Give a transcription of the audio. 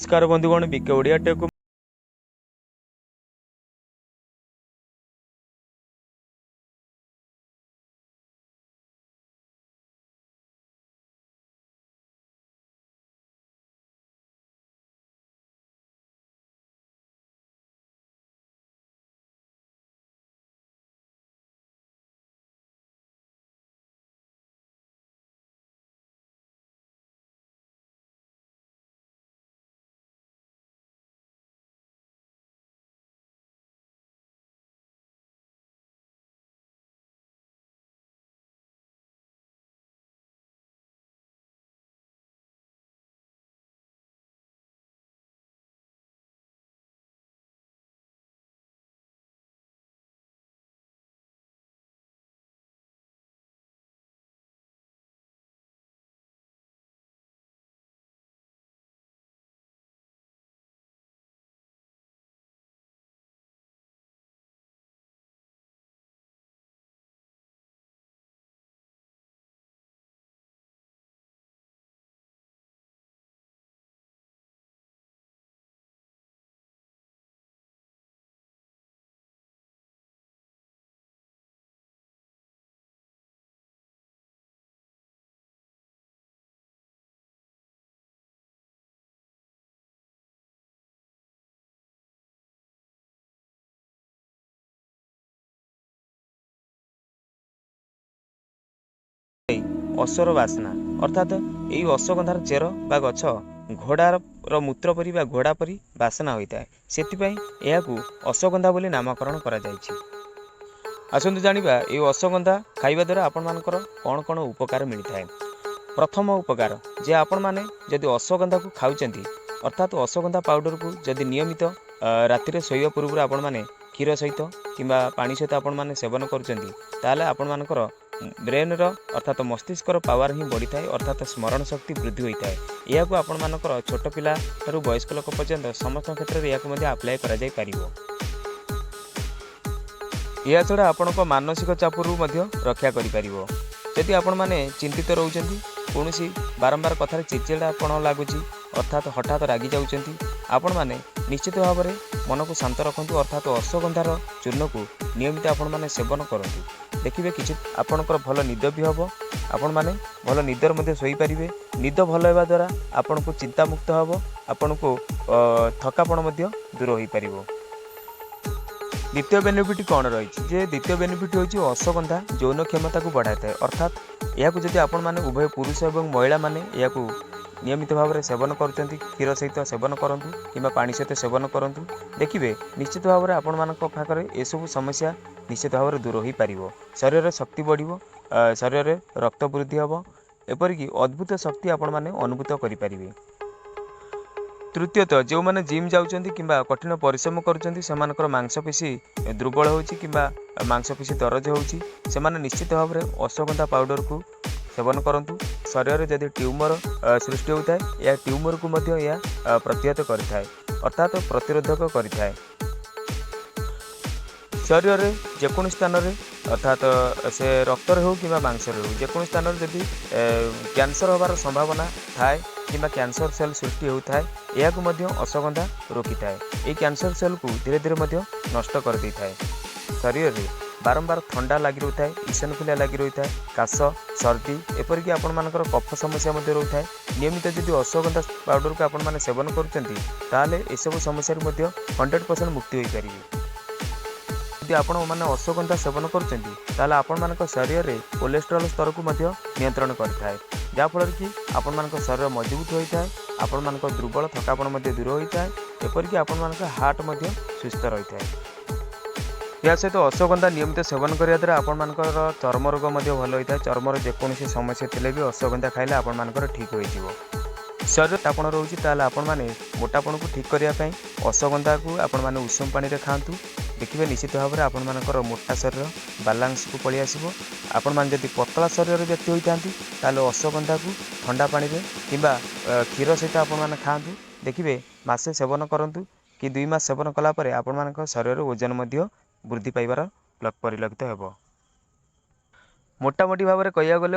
नमस्कार बंधुगण बीकेओडिया टेक असर बास्ना अर्थात यही अश्वगंधार चेर बा गछ घोड़ार मूत्र परी बा घोड़ा परी बास्ना होता है से अश्वगंधा बोली नामकरण करा जायछि। आसतु जानिबा ये अश्वगंधा खाइबा द्वारा आपण मानकर कौन कौन उपकार मिलता है। प्रथम उपकार जे आपण माने जदि अश्वगंधा को खाउचंती अर्थात अश्वगंधा पाउडर को जदि नियमित राति शोवा पूर्व आपण माने क्षीर सहित किंबा पानी सहित आपण माने सेवन करुचंती ताले आपण मानकर ब्रेन अर्थात मस्तिष्क पावर ही बढ़ी थाए अर्थात स्मरण शक्ति वृद्धि होता है। यह आपण मानकर छोट पिला ठारू वयस्क लोक पर्यंत समस्त क्षेत्र में यह आप्लाय करा जाय पारिबो। या छड़ा आपण मानसिक चापरू रक्षा करिपारिबो। यदि आपण माने चिंतित रहउचंती कौनसी बारंबार कथार चिड़चिड़ापण लगुच अर्थात हठात रागी जाउचंती आपण माने निश्चित भाव में मन को शांत रखु अर्थात अश्वगंधार चूर्ण को नियमित आपण माने सेवन करंतु देखिए कि आपणकर भल निद भी हम आपण माने भल निदर मध्य सोई पारिबे। निद भल होगा द्वारा आपण को चिंता मुक्त हम आपण को थकापण मध्य दूर हो पारिबो। द्वितीय बेनिफिट कौन रही जे द्वितीय बेनिफिट होची अश्वगंधा यौन क्षमता को बढ़ाई थाए अर्थात यह जदि आपण माने उभय पुरुष एवं महिला माने यह नियमित भाव में सेवन करुँच क्षीर सहित सेवन करूँ कि पानी सहित सेवन करूँ देखिए निश्चित भाव में आपण मान पाखे एसबू समस्या निश्चित भाव में दूर हो पार शरीर में शक्ति बढ़ शरीर में रक्त वृद्धि हम एपरिक अद्भुत शक्ति आपण मैंने अनुभूत करें। तृतीयतः जो मैंने जिम जाउचंती किंबा कठिन परिश्रम करुचंती सेमानकर मांसपेशी दुर्बल होची किंबा मांसपेशी दरज होची सेमाने निश्चित भाव में अश्वगंधा पाउडर को सेवन करंतु शरीर में जदि ट्यूमर सृष्टि होता है या ट्यूमर को प्रतिहत करें अर्थात प्रतिरोधक करें। शरीर में जेको स्थान में अर्थात से रक्त हो कि मांसर हो जेको स्थान में जदि कैंसर होबार संभावना थाए कि कैंसर सेल सृष्टि होता है यह अश्वगंधा रोकी थाए। ये कैंसर सेल को धीरे धीरे नष्ट कर दे थाए। शरीर में बारंबार ठंडा लगी रही है इसनफुलिया लगी रही है काश सर्दी एपरिक आपण मानकर कफ समस्या रही है। नियमित जदि अश्वगंधा पाउडर को आपण माने सेवन करुँचे एसबू समस्या 100% मुक्ति हो पार। यदि आपण मैंने अश्वगंधा सेवन करुँचे आपण मान शरीर में कोलेस्ट्रॉल स्तर को नियंत्रण करें जहाँफल कि आपण मान शरीर मजबूत होता है आपण मान दुर्बल थकापण दूर होता है एपरिक आपण मान हार्ट सुस्थ रही है। या सहित अश्वगंधा नियमित सेवन करने द्वारा आपण मानकर चर्म रोग भल होता है चर्मर जेकोसी समस्या थे भी अश्वगंधा खाइले आपण मानकर ठीक हो शरीर तापण रोचे ताल आपण मैंने मोटापण को ठीक करने अश्वगंधा को आपण मैंने उषुम पानी खातु देखिए निश्चित भाव में आपण मानकर मोटा शरीर बालांस को पलि आसो। आपण मैंने जब पतला शरीर व्यक्ति होता अश्वगंधा को ठंडा पानी में किंबा क्षीर सहित आपण मैंने खातु देखिए मासे सेवन करूँ कि 2 मास सेवन कलापर आपण मान शरीर ओजन वृद्धि पाइबार परिलक्षित होब। मोटामोटी भाव में कह गले